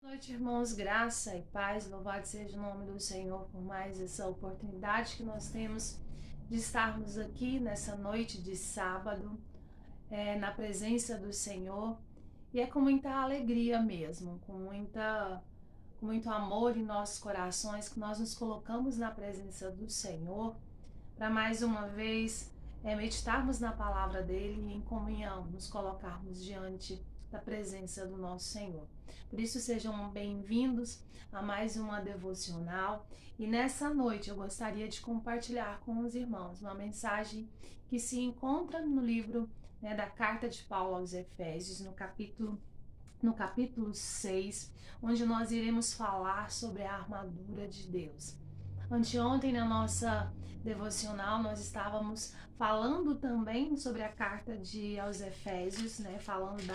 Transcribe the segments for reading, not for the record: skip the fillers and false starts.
Boa noite, irmãos, graça e paz, louvado seja o nome do Senhor por mais essa oportunidade que nós temos de estarmos aqui nessa noite de sábado, na presença do Senhor, e é com muita alegria mesmo, com muito amor em nossos corações que nós nos colocamos na presença do Senhor para mais uma vez meditarmos na palavra dele e em comunhão nos colocarmos diante da presença do nosso Senhor. Por isso sejam bem-vindos a mais uma devocional, e nessa noite eu gostaria de compartilhar com os irmãos uma mensagem que se encontra no livro da carta de Paulo aos Efésios, no capítulo 6, onde nós iremos falar sobre a armadura de Deus. Anteontem, na nossa devocional, nós estávamos falando também sobre a carta aos Efésios, falando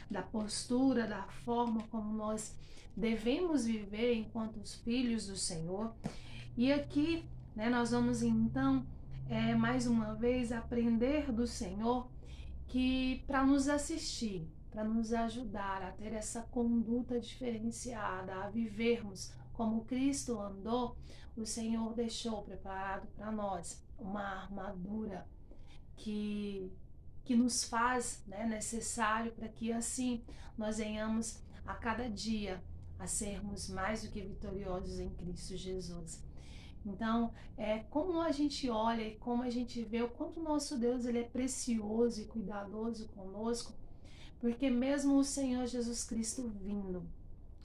da postura, da forma como nós devemos viver enquanto os filhos do Senhor. E aqui, nós vamos então, mais uma vez, aprender do Senhor que para nos assistir, para nos ajudar a ter essa conduta diferenciada, a vivermos como Cristo andou, o Senhor deixou preparado para nós uma armadura que nos faz necessário para que assim nós venhamos a cada dia a sermos mais do que vitoriosos em Cristo Jesus. Então, como a gente olha e como a gente vê o quanto o nosso Deus ele é precioso e cuidadoso conosco, porque mesmo o Senhor Jesus Cristo vindo,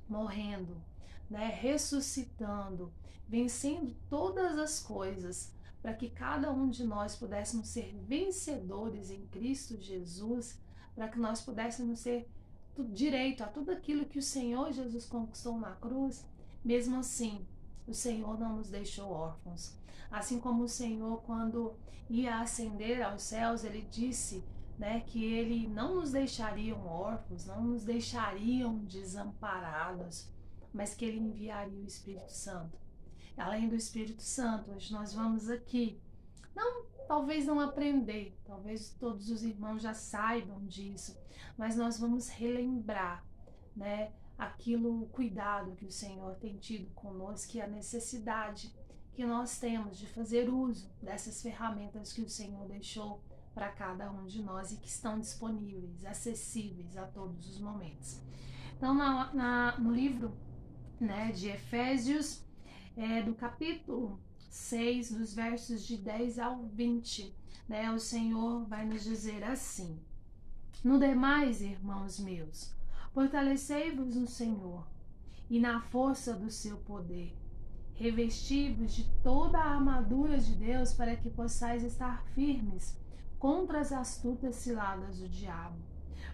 morrendo, ressuscitando, vencendo todas as coisas, para que cada um de nós pudéssemos ser vencedores em Cristo Jesus, para que nós pudéssemos ter direito a tudo aquilo que o Senhor Jesus conquistou na cruz. Mesmo assim, o Senhor não nos deixou órfãos. Assim como o Senhor, quando ia ascender aos céus, ele disse que ele não nos deixaria órfãos, não nos deixariam desamparados, mas que ele enviaria o Espírito Santo. Além do Espírito Santo, hoje nós vamos aqui, talvez não aprender, talvez todos os irmãos já saibam disso, mas nós vamos relembrar, o cuidado que o Senhor tem tido conosco e a necessidade que nós temos de fazer uso dessas ferramentas que o Senhor deixou para cada um de nós e que estão disponíveis, acessíveis a todos os momentos. Então, no livro de Efésios, do capítulo 6, dos versos de 10 ao 20, o Senhor vai nos dizer assim: No demais, irmãos meus, fortalecei-vos no Senhor e na força do seu poder. Revesti-vos de toda a armadura de Deus para que possais estar firmes contra as astutas ciladas do diabo.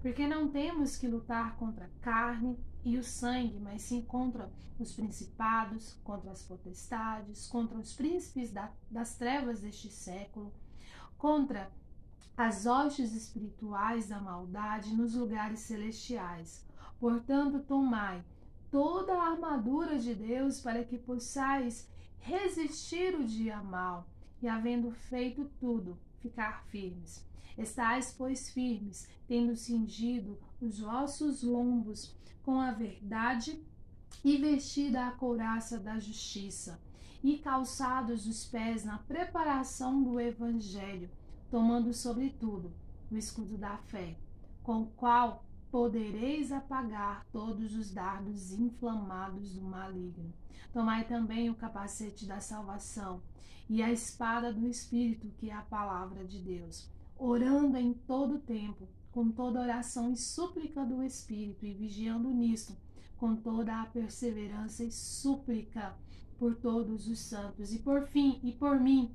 Porque não temos que lutar contra a carne e o sangue, mas sim contra os principados, contra as potestades, contra os príncipes das trevas deste século, contra as hostes espirituais da maldade nos lugares celestiais. Portanto, tomai toda a armadura de Deus para que possais resistir o dia mau e, havendo feito tudo, ficar firmes. Estais, pois, firmes, tendo cingido os vossos lombos com a verdade e vestida a couraça da justiça, e calçados os pés na preparação do evangelho, tomando sobretudo o escudo da fé, com o qual podereis apagar todos os dardos inflamados do maligno. Tomai também o capacete da salvação e a espada do Espírito, que é a palavra de Deus, orando em todo o tempo, com toda oração e súplica do Espírito, e vigiando nisto, com toda a perseverança e súplica por todos os santos, e por fim, e por mim,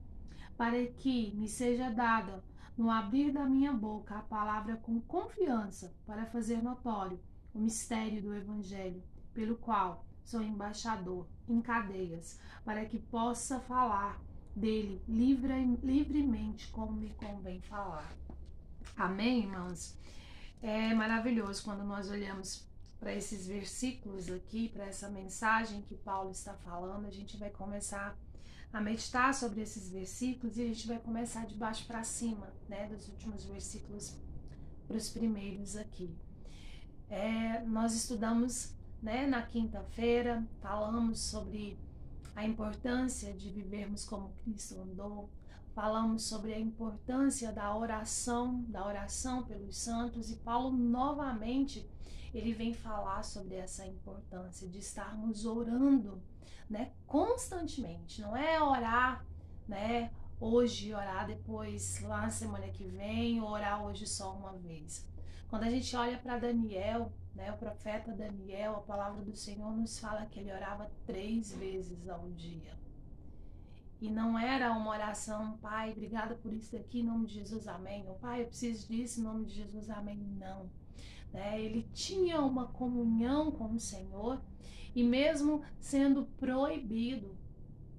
para que me seja dada, no abrir da minha boca, a palavra com confiança, para fazer notório o mistério do Evangelho, pelo qual sou embaixador em cadeias, para que possa falar dele livremente, como me convém falar. Amém, irmãos? É maravilhoso quando nós olhamos para esses versículos aqui, para essa mensagem que Paulo está falando. A gente vai começar a meditar sobre esses versículos e a gente vai começar de baixo para cima, dos últimos versículos para os primeiros aqui. Nós estudamos né, na quinta-feira, falamos sobre a importância de vivermos como Cristo andou. Falamos sobre a importância da oração pelos santos, e Paulo novamente ele vem falar sobre essa importância de estarmos orando, né, constantemente. Não é orar, né, hoje, orar depois lá na semana que vem, ou orar hoje só uma vez. Quando a gente olha para Daniel, né, o profeta Daniel, a palavra do Senhor nos fala que ele orava 3 vezes ao dia. E não era uma oração, Pai, obrigada por isso daqui, em nome de Jesus, amém. Ou Pai, eu preciso disso, em nome de Jesus, amém. Não. Né? Ele tinha uma comunhão com o Senhor, e mesmo sendo proibido,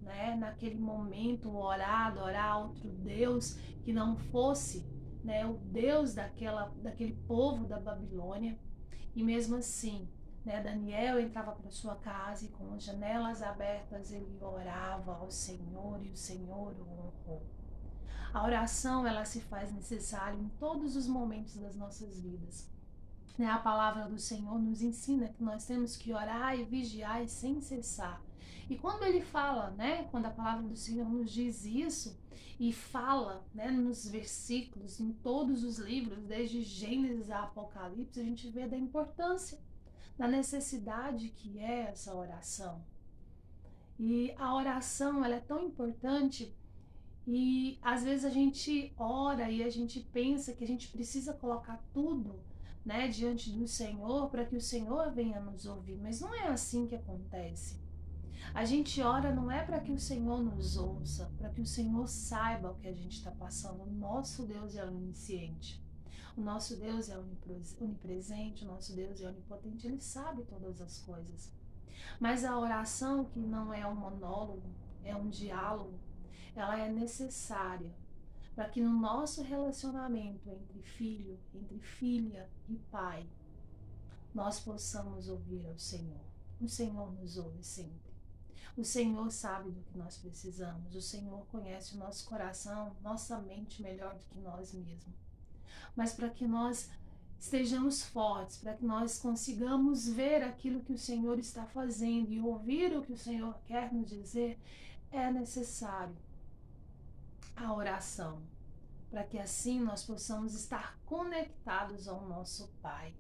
né, naquele momento, orar, adorar outro Deus que não fosse, né, o Deus daquele povo da Babilônia. E mesmo assim, né, Daniel entrava para sua casa e com as janelas abertas ele orava ao Senhor, e o Senhor o honrou. A oração, ela se faz necessária em todos os momentos das nossas vidas. Né, a palavra do Senhor nos ensina que nós temos que orar e vigiar sem cessar. E quando ele fala, né, quando a palavra do Senhor nos diz isso, e fala, né, nos versículos, em todos os livros, desde Gênesis a Apocalipse, a gente vê da importância, da necessidade que é essa oração. E a oração, ela é tão importante, e às vezes a gente ora e a gente pensa que a gente precisa colocar tudo, né, diante do Senhor para que o Senhor venha nos ouvir, mas não é assim que acontece. A gente ora não é para que o Senhor nos ouça, para que o Senhor saiba o que a gente está passando. O nosso Deus é onisciente, o nosso Deus é onipresente, o nosso Deus é onipotente, Ele sabe todas as coisas. Mas a oração, que não é um monólogo, é um diálogo, ela é necessária para que no nosso relacionamento entre filho, entre filha e pai, nós possamos ouvir ao Senhor. O Senhor nos ouve sempre. O Senhor sabe do que nós precisamos. O Senhor conhece o nosso coração, nossa mente melhor do que nós mesmos. Mas para que nós estejamos fortes, para que nós consigamos ver aquilo que o Senhor está fazendo e ouvir o que o Senhor quer nos dizer, é necessário a oração, para que assim nós possamos estar conectados ao nosso Pai.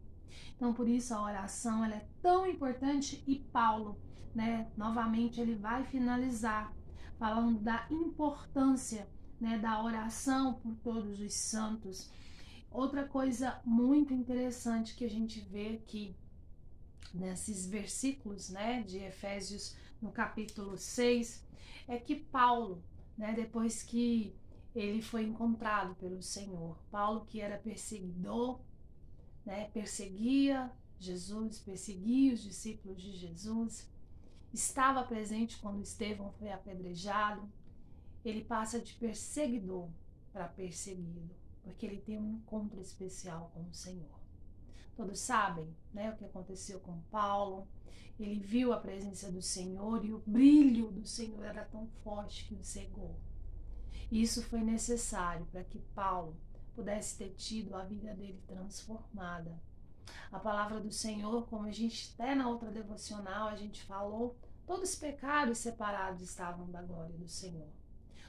Então, por isso a oração, ela é tão importante, e Paulo, né, novamente ele vai finalizar falando da importância, né, da oração por todos os santos. Outra coisa muito interessante que a gente vê aqui nesses versículos, né, de Efésios no capítulo 6, é que Paulo, né, depois que ele foi encontrado pelo Senhor, Paulo, que era perseguidor, né, perseguia Jesus, perseguia os discípulos de Jesus, estava presente quando Estevão foi apedrejado, ele passa de perseguidor para perseguido, porque ele tem um encontro especial com o Senhor. Todos sabem, né, o que aconteceu com Paulo. Ele viu a presença do Senhor e o brilho do Senhor era tão forte que o cegou. E isso foi necessário para que Paulo pudesse ter tido a vida dele transformada. A palavra do Senhor, como a gente até na outra devocional a gente falou, todos os pecados separados estavam da glória do Senhor.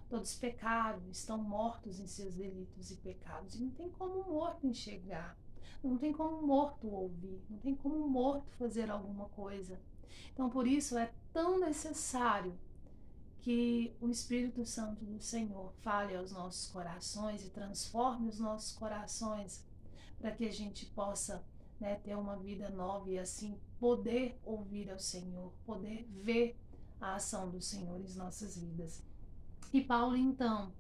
Todos os pecados estão mortos em seus delitos e pecados. E não tem como um morto enxergar. Não tem como um morto ouvir. Não tem como um morto fazer alguma coisa. Então, por isso é tão necessário que o Espírito Santo do Senhor fale aos nossos corações e transforme os nossos corações para que a gente possa, né, ter uma vida nova e assim poder ouvir ao Senhor, poder ver a ação do Senhor em nossas vidas. E Paulo, então,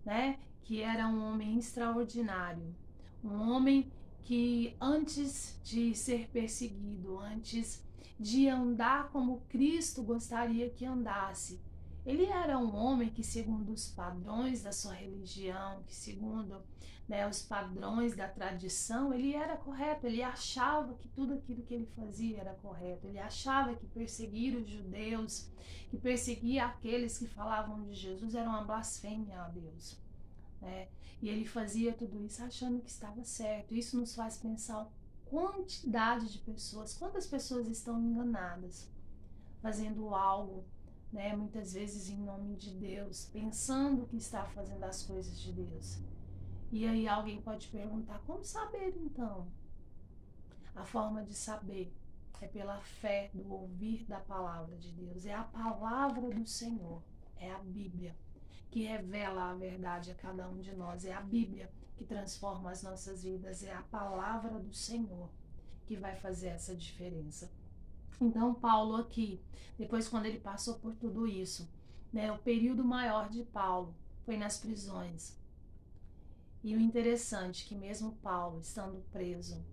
né, que era um homem extraordinário, um homem que antes de ser perseguido, antes de andar como Cristo gostaria que andasse, ele era um homem que, segundo os padrões da sua religião, que segundo, né, os padrões da tradição, ele era correto, ele achava que tudo aquilo que ele fazia era correto, ele achava que perseguir os judeus, que perseguir aqueles que falavam de Jesus era uma blasfêmia a Deus, né? E ele fazia tudo isso achando que estava certo. Isso nos faz pensar o quantidade de pessoas, quantas pessoas estão enganadas, fazendo algo, né, muitas vezes em nome de Deus, pensando que está fazendo as coisas de Deus. E aí alguém pode perguntar, como saber então? A forma de saber é pela fé do ouvir da palavra de Deus. É a palavra do Senhor, é a Bíblia que revela a verdade a cada um de nós. É a Bíblia que transforma as nossas vidas. É a palavra do Senhor que vai fazer essa diferença. Então Paulo aqui, depois quando ele passou por tudo isso, né, o período maior de Paulo foi nas prisões. E o interessante é que mesmo Paulo estando preso,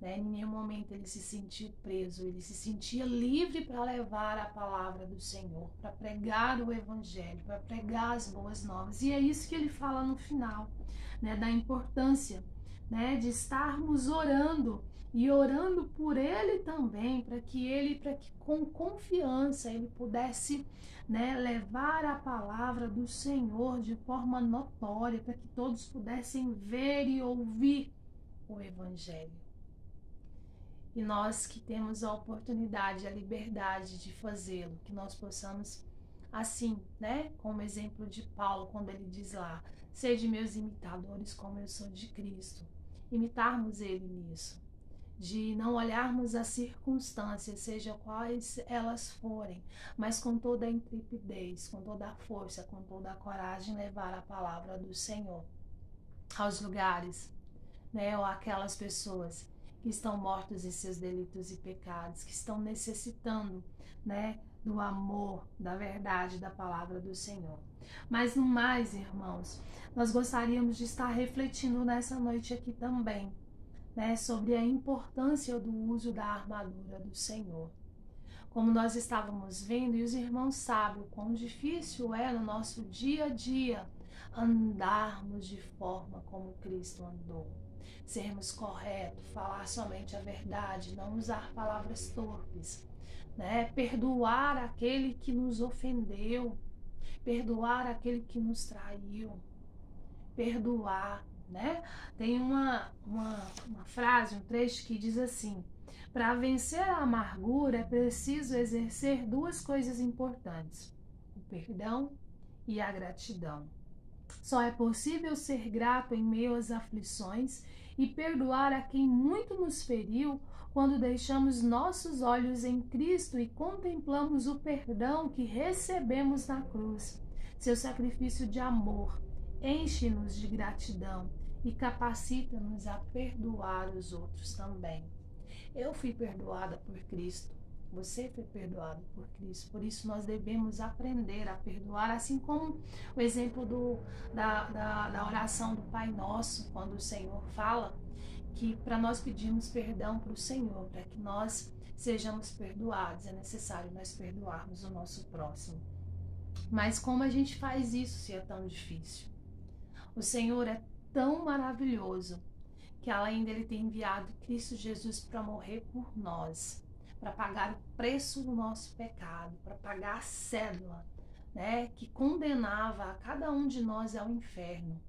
né, em nenhum momento ele se sentiu preso, ele se sentia livre para levar a palavra do Senhor, para pregar o evangelho, para pregar as boas novas. E é isso que ele fala no final, né, da importância, né, de estarmos orando e orando por ele também, para que com confiança ele pudesse, né, levar a palavra do Senhor de forma notória, para que todos pudessem ver e ouvir o evangelho. E nós que temos a oportunidade, a liberdade de fazê-lo, que nós possamos assim, né, como exemplo de Paulo, quando ele diz lá, sede meus imitadores como eu sou de Cristo, imitarmos ele nisso, de não olharmos as circunstâncias, seja quais elas forem, mas com toda a intrepidez, com toda a força, com toda a coragem, levar a palavra do Senhor aos lugares, né, ou aquelas pessoas que estão mortos em seus delitos e pecados, que estão necessitando, né, do amor, da verdade, da palavra do Senhor. Mas no mais, irmãos, nós gostaríamos de estar refletindo nessa noite aqui também, né, sobre a importância do uso da armadura do Senhor. Como nós estávamos vendo, e os irmãos sabem o quão difícil é no nosso dia a dia andarmos de forma como Cristo andou. Sermos corretos, falar somente a verdade, não usar palavras torpes, né? Perdoar aquele que nos ofendeu, perdoar aquele que nos traiu, perdoar, né? Tem uma frase, um trecho que diz assim: para vencer a amargura é preciso exercer duas coisas importantes: o perdão e a gratidão. Só é possível ser grato em meio às aflições e perdoar a quem muito nos feriu quando deixamos nossos olhos em Cristo e contemplamos o perdão que recebemos na cruz. Seu sacrifício de amor enche-nos de gratidão e capacita-nos a perdoar os outros também. Eu fui perdoada por Cristo. Você foi perdoado por Cristo, por isso nós devemos aprender a perdoar, assim como o exemplo da oração do Pai Nosso, quando o Senhor fala que para nós pedirmos perdão para o Senhor, para que nós sejamos perdoados, é necessário nós perdoarmos o nosso próximo. Mas como a gente faz isso se é tão difícil? O Senhor é tão maravilhoso que além dele ter enviado Cristo Jesus para morrer por nós, para pagar o preço do nosso pecado, para pagar a cédula, né, que condenava a cada um de nós ao inferno.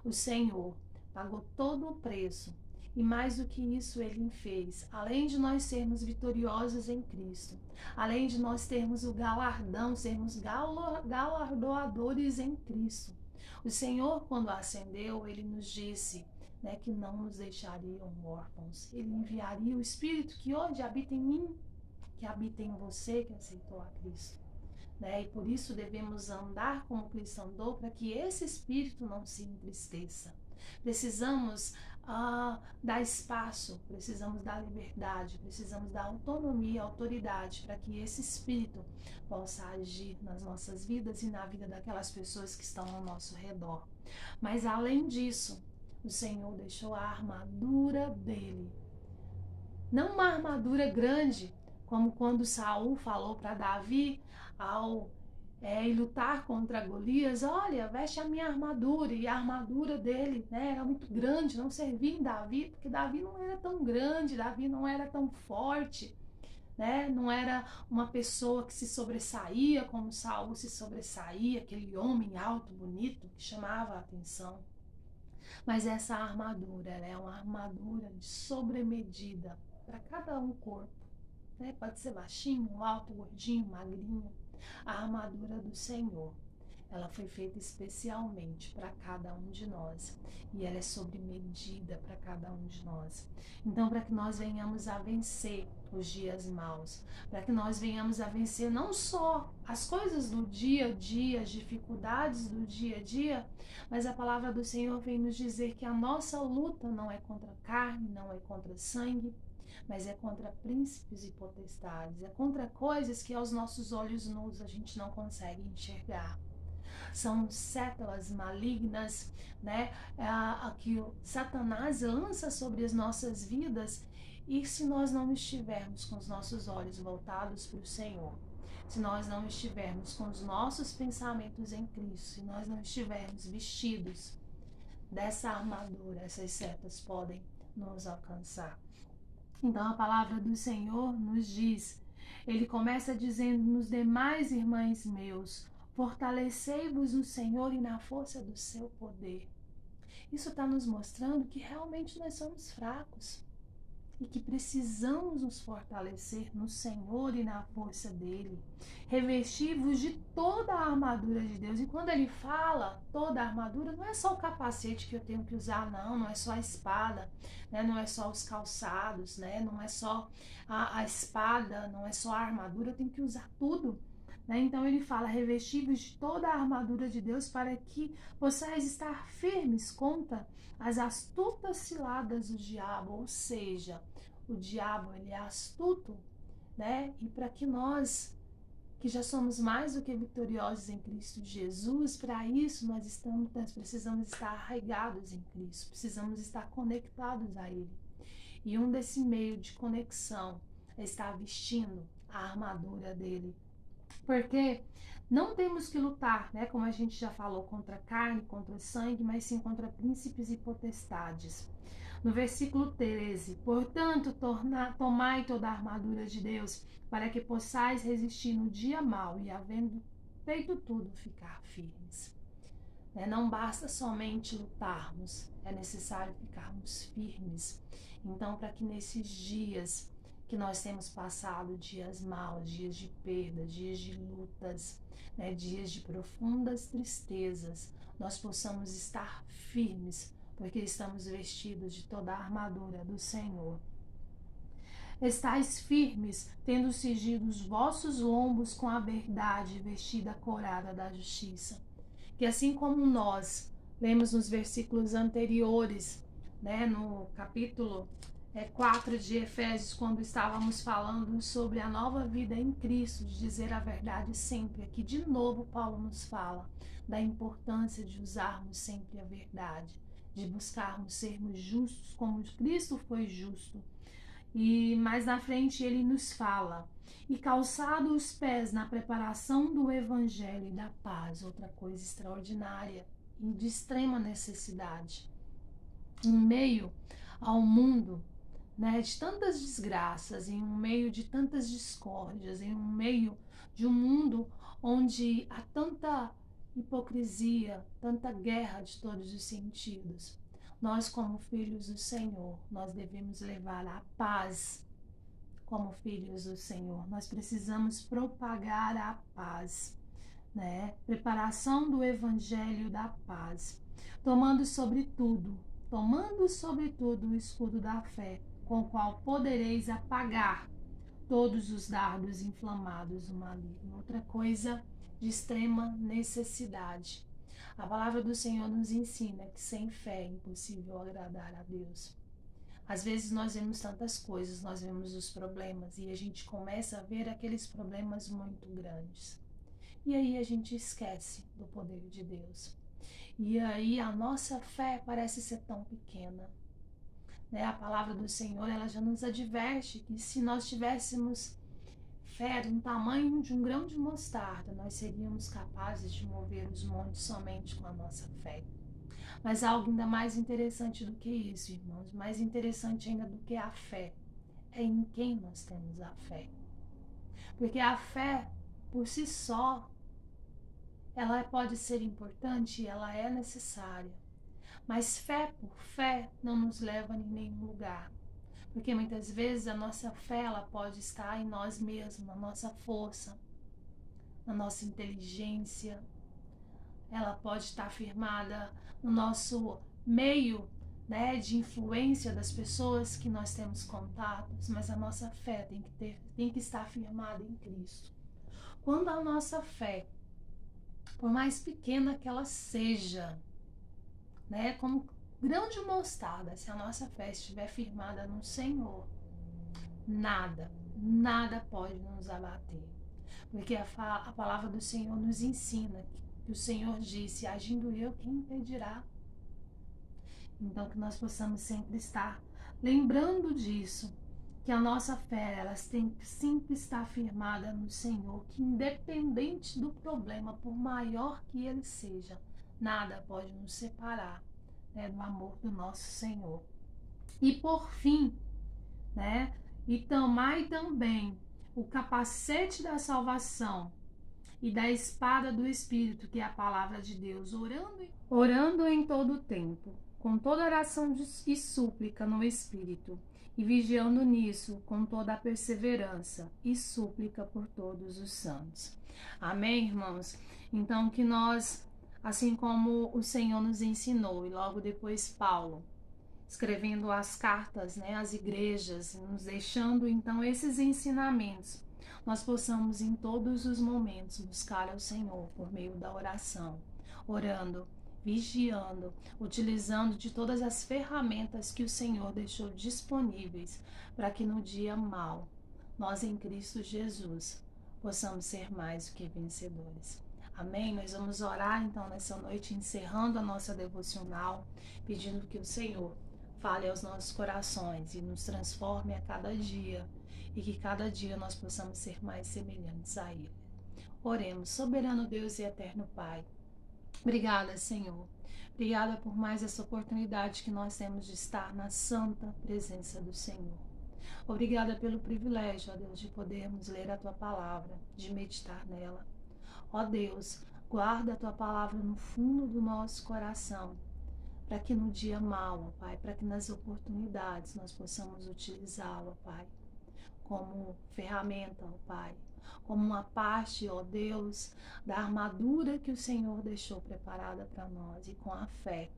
O Senhor pagou todo o preço e mais do que isso ele fez. Além de nós sermos vitoriosos em Cristo, além de nós termos o galardão, sermos galardoadores em Cristo, o Senhor, quando ascendeu, ele nos disse, né, que não nos deixariam órfãos. Ele enviaria o Espírito que hoje habita em mim, que habita em você, que aceitou a Cristo. Né? E por isso devemos andar como Cristo andou, para que esse Espírito não se entristeça. Precisamos dar espaço, precisamos dar liberdade, precisamos dar autonomia, autoridade, para que esse Espírito possa agir nas nossas vidas e na vida daquelas pessoas que estão ao nosso redor. Mas além disso, o Senhor deixou a armadura dele. Não uma armadura grande, como quando Saul falou para Davi ao lutar contra Golias: olha, veste a minha armadura. E a armadura dele, né, era muito grande, não servia em Davi, porque Davi não era tão grande, Davi não era tão forte, né? Não era uma pessoa que se sobressaía como Saul se sobressaía, aquele homem alto, bonito, que chamava a atenção. Mas essa armadura, ela é uma armadura de sobremedida para cada um corpo, né? Pode ser baixinho, alto, gordinho, magrinho. A armadura do Senhor, ela foi feita especialmente para cada um de nós e ela é sobre medida para cada um de nós. Então, para que nós venhamos a vencer os dias maus, para que nós venhamos a vencer não só as coisas do dia a dia, as dificuldades do dia a dia, mas a palavra do Senhor vem nos dizer que a nossa luta não é contra carne, não é contra sangue, mas é contra príncipes e potestades, é contra coisas que aos nossos olhos nus a gente não consegue enxergar. São sétalas malignas, né, que o Satanás lança sobre as nossas vidas, e se nós não estivermos com os nossos olhos voltados para o Senhor, se nós não estivermos com os nossos pensamentos em Cristo, se nós não estivermos vestidos dessa armadura, essas setas podem nos alcançar. Então a palavra do Senhor nos diz, ele começa dizendo: nos demais irmãos meus, fortalecei-vos no Senhor e na força do seu poder. Isso está nos mostrando que realmente nós somos fracos e que precisamos nos fortalecer no Senhor e na força dele. Revesti-vos de toda a armadura de Deus. E quando ele fala toda a armadura, não é só o capacete que eu tenho que usar, não é só a espada, né? Não é só os calçados, né? Não é só a espada, não é só a armadura, eu tenho que usar tudo. Então ele fala: revesti-vos de toda a armadura de Deus para que possais estar firmes contra as astutas ciladas do diabo. Ou seja, o diabo, ele é astuto, né? E para que nós, que já somos mais do que vitoriosos em Cristo Jesus, para isso nós precisamos estar arraigados em Cristo, precisamos estar conectados a Ele. E um desse meio de conexão é estar vestindo a armadura dele. Porque não temos que lutar, né, como a gente já falou, contra carne, contra sangue, mas sim contra príncipes e potestades. No versículo 13, portanto, tomai toda a armadura de Deus, para que possais resistir no dia mau e, havendo feito tudo, ficar firmes. Não basta somente lutarmos, é necessário ficarmos firmes. Então, para que nesses dias que nós temos passado, dias maus, dias de perda, dias de lutas, dias de profundas tristezas, nós possamos estar firmes, porque estamos vestidos de toda a armadura do Senhor. Estais firmes, tendo cingido os vossos lombos com a verdade, vestida a couraça da justiça. Que assim como nós lemos nos versículos anteriores, no capítulo 4 de Efésios, quando estávamos falando sobre a nova vida em Cristo, de dizer a verdade sempre, aqui de novo Paulo nos fala da importância de usarmos sempre a verdade, de buscarmos sermos justos como Cristo foi justo. E mais na frente ele nos fala: e calçado os pés na preparação do evangelho e da paz, outra coisa extraordinária e de extrema necessidade. Em meio ao mundo, de tantas desgraças, em um meio de tantas discórdias, em um meio de um mundo onde há tanta hipocrisia, tanta guerra de todos os sentidos, nós, como filhos do Senhor, nós devemos levar a paz. Como filhos do Senhor, nós precisamos propagar a paz, Preparação do evangelho da paz, tomando sobretudo o escudo da fé, com o qual podereis apagar todos os dardos inflamados do maligno. Outra coisa de extrema necessidade. A palavra do Senhor nos ensina que sem fé é impossível agradar a Deus. Às vezes nós vemos tantas coisas, nós vemos os problemas e a gente começa a ver aqueles problemas muito grandes. E aí a gente esquece do poder de Deus. E aí a nossa fé parece ser tão pequena. A palavra do Senhor, ela já nos adverte que se nós tivéssemos fé do tamanho de um grão de mostarda, nós seríamos capazes de mover os montes somente com a nossa fé. Mas algo ainda mais interessante do que isso, irmãos, mais interessante ainda do que a fé, é em quem nós temos a fé. Porque a fé, por si só, ela pode ser importante, ela é necessária. Mas fé por fé não nos leva a nenhum lugar. Porque muitas vezes a nossa fé ela pode estar em nós mesmos, na nossa força, na nossa inteligência. Ela pode estar firmada no nosso meio, né, de influência das pessoas que nós temos contatos, mas a nossa fé tem que estar firmada em Cristo. Quando a nossa fé, por mais pequena que ela seja, né, como grão de mostarda, se a nossa fé estiver firmada no Senhor, nada pode nos abater. Porque a palavra do Senhor nos ensina que o Senhor disse: agindo eu, quem impedirá? Então que nós possamos sempre estar lembrando disso, que a nossa fé ela tem que sempre estar firmada no Senhor, que independente do problema, por maior que ele seja, nada pode nos separar, né, do amor do nosso Senhor. E por fim, né, e tomai também o capacete da salvação e da espada do Espírito, que é a palavra de Deus, orando em todo o tempo, com toda oração e súplica no Espírito, e vigiando nisso com toda a perseverança e súplica por todos os santos. Amém, irmãos? Então que nós, assim como o Senhor nos ensinou, e logo depois Paulo, escrevendo as cartas, né, às igrejas, nos deixando então esses ensinamentos, nós possamos em todos os momentos buscar ao Senhor por meio da oração, orando, vigiando, utilizando de todas as ferramentas que o Senhor deixou disponíveis para que no dia mau, nós em Cristo Jesus possamos ser mais do que vencedores. Amém? Nós vamos orar então nessa noite, encerrando a nossa devocional, pedindo que o Senhor fale aos nossos corações e nos transforme a cada dia, e que cada dia nós possamos ser mais semelhantes a Ele. Oremos. Soberano Deus e eterno Pai, obrigada, Senhor. Obrigada por mais essa oportunidade que nós temos de estar na santa presença do Senhor. Obrigada pelo privilégio, ó Deus, de podermos ler a Tua palavra, de meditar nela. Ó Deus, guarda a Tua palavra no fundo do nosso coração, para que no dia mau, ó Pai, para que nas oportunidades nós possamos utilizá-la, ó Pai, como ferramenta, ó Pai, como uma parte, ó Deus, da armadura que o Senhor deixou preparada para nós, e com a fé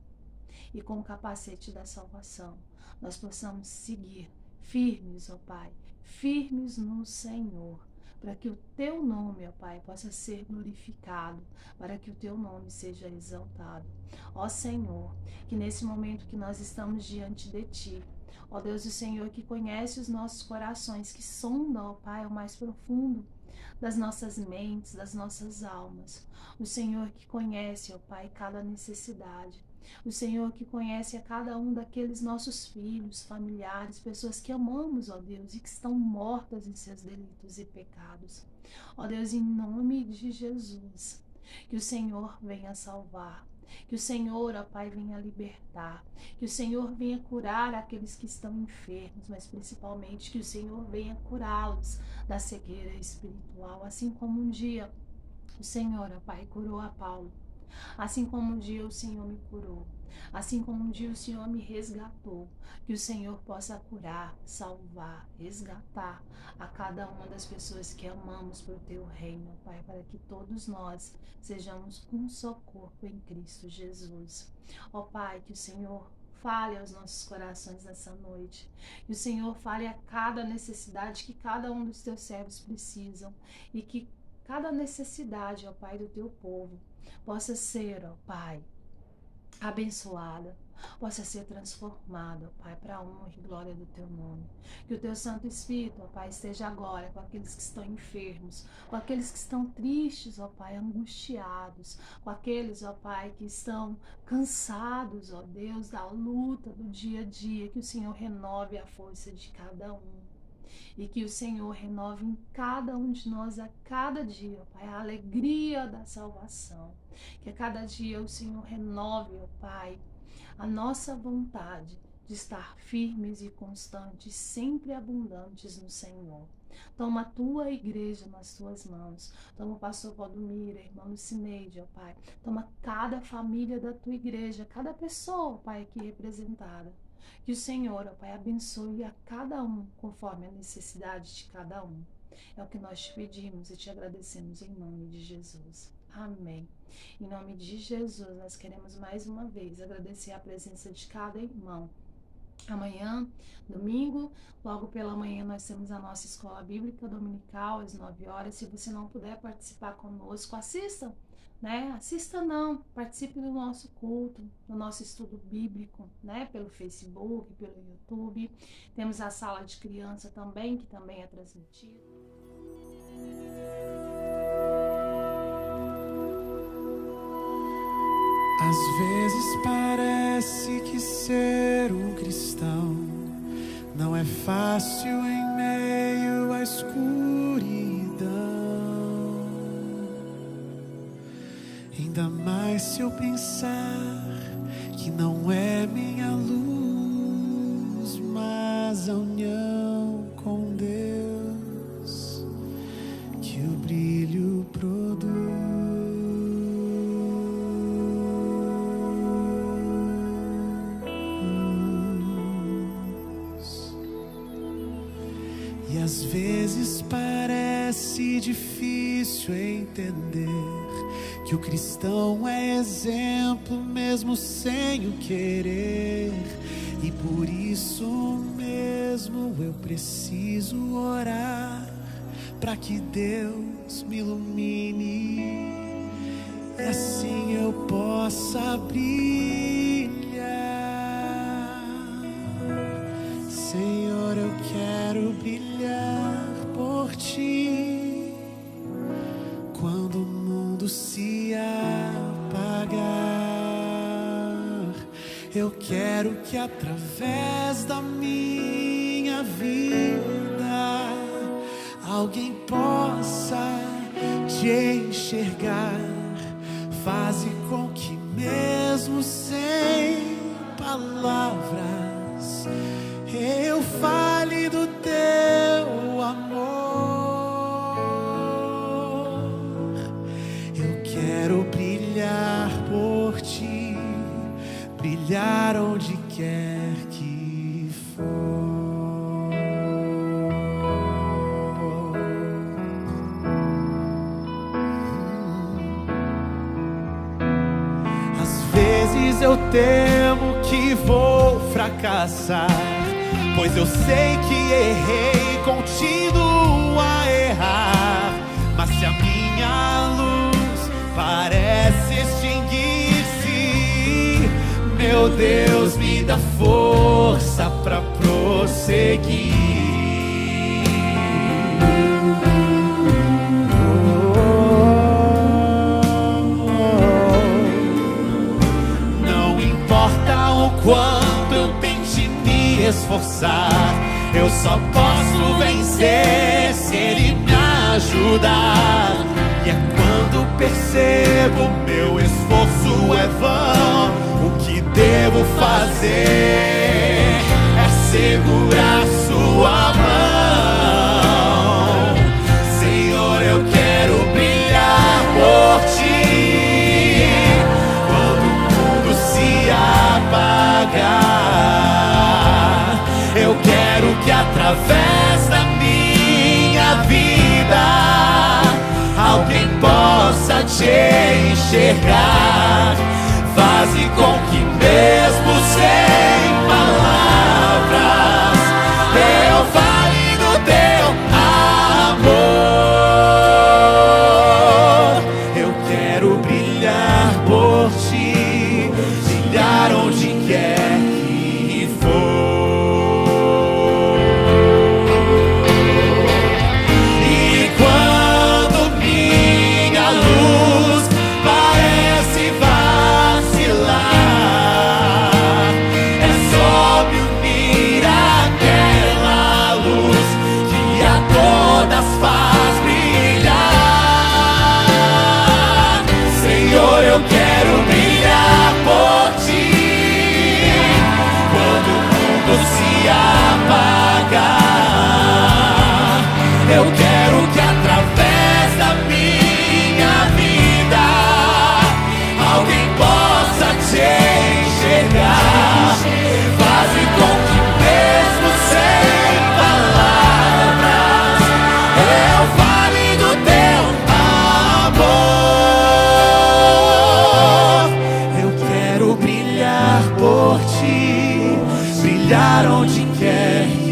e com o capacete da salvação, nós possamos seguir firmes, ó Pai, firmes no Senhor, para que o Teu nome, ó Pai, possa ser glorificado, para que o Teu nome seja exaltado. Ó Senhor, que nesse momento que nós estamos diante de Ti, ó Deus, o Senhor que conhece os nossos corações, que sonda, ó Pai, o mais profundo das nossas mentes, das nossas almas. O Senhor que conhece, ó Pai, cada necessidade. O Senhor que conhece a cada um daqueles nossos filhos, familiares, pessoas que amamos, ó Deus, e que estão mortas em seus delitos e pecados. Ó Deus, em nome de Jesus, que o Senhor venha salvar. Que o Senhor, ó Pai, venha libertar. Que o Senhor venha curar aqueles que estão enfermos, mas principalmente que o Senhor venha curá-los da cegueira espiritual. Assim como um dia o Senhor, ó Pai, curou a Paulo. Assim como um dia o Senhor me curou, assim como um dia o Senhor me resgatou, que o Senhor possa curar, salvar, resgatar a cada uma das pessoas que amamos por Teu reino, Pai, para que todos nós sejamos um só corpo em Cristo Jesus. Ó Pai, que o Senhor fale aos nossos corações nessa noite, que o Senhor fale a cada necessidade que cada um dos Teus servos precisam, e que cada necessidade, ó Pai, do Teu povo possa ser, ó Pai, abençoada, possa ser transformada, ó Pai, para a honra e glória do Teu nome. Que o Teu Santo Espírito, ó Pai, esteja agora com aqueles que estão enfermos, com aqueles que estão tristes, ó Pai, angustiados, com aqueles, ó Pai, que estão cansados, ó Deus, da luta do dia a dia. Que o Senhor renove a força de cada um. E que o Senhor renove em cada um de nós a cada dia, ó Pai, a alegria da salvação. Que a cada dia o Senhor renove, ó Pai, a nossa vontade de estar firmes e constantes, sempre abundantes no Senhor. Toma a tua igreja nas tuas mãos. Toma o pastor Valdomiro, irmã Lucineide, ó Pai. Toma cada família da tua igreja, cada pessoa, Pai, aqui representada. Que o Senhor, ó Pai, abençoe a cada um conforme a necessidade de cada um. É o que nós te pedimos e te agradecemos em nome de Jesus. Amém. Em nome de Jesus, nós queremos mais uma vez agradecer a presença de cada irmão. Amanhã, domingo, logo pela manhã, nós temos a nossa escola bíblica dominical às 9 horas. Se você não puder participar conosco, assista, né? Assista não, participe do nosso culto, do nosso estudo bíblico, né? Pelo Facebook, pelo YouTube. Temos a sala de criança também, que também é transmitida. Às vezes parece que ser um cristão não é fácil em meio à escuridão. Ainda mais se eu pensar que não é minha luz, mas a união com Deus que o brilho produz. E às vezes parece difícil entender que o cristão é exemplo mesmo sem o querer. E por isso mesmo eu preciso orar para que Deus me ilumine e assim eu possa brilhar. Senhor, eu quero brilhar por Ti quando o mundo se apagar. Eu quero que através da minha vida alguém possa Te enxergar. Faze com que mesmo sem palavras eu fale do Teu amor. Eu quero brilhar por Ti, brilhar onde quer que for. Às vezes eu temo que vou fracassar, pois eu sei que errei, continuo a errar. Mas se a minha luz parece extinguir-se, meu Deus, me dá força pra prosseguir. Não importa o quanto eu tente me esforçar, eu só posso vencer se Ele me ajudar. E é quando percebo meu esforço é vão, o que devo fazer é segurar Sua mão. Senhor, eu quero brilhar por Ti quando o mundo se apagar. Eu quero que através da minha vida alguém possa Te enxergar. Faze com que mesmo sem palavras eu fale do Teu amor. Eu quero brilhar por Ti, brilhar onde quer que for. E quando minha luz parece vacilar, onde quer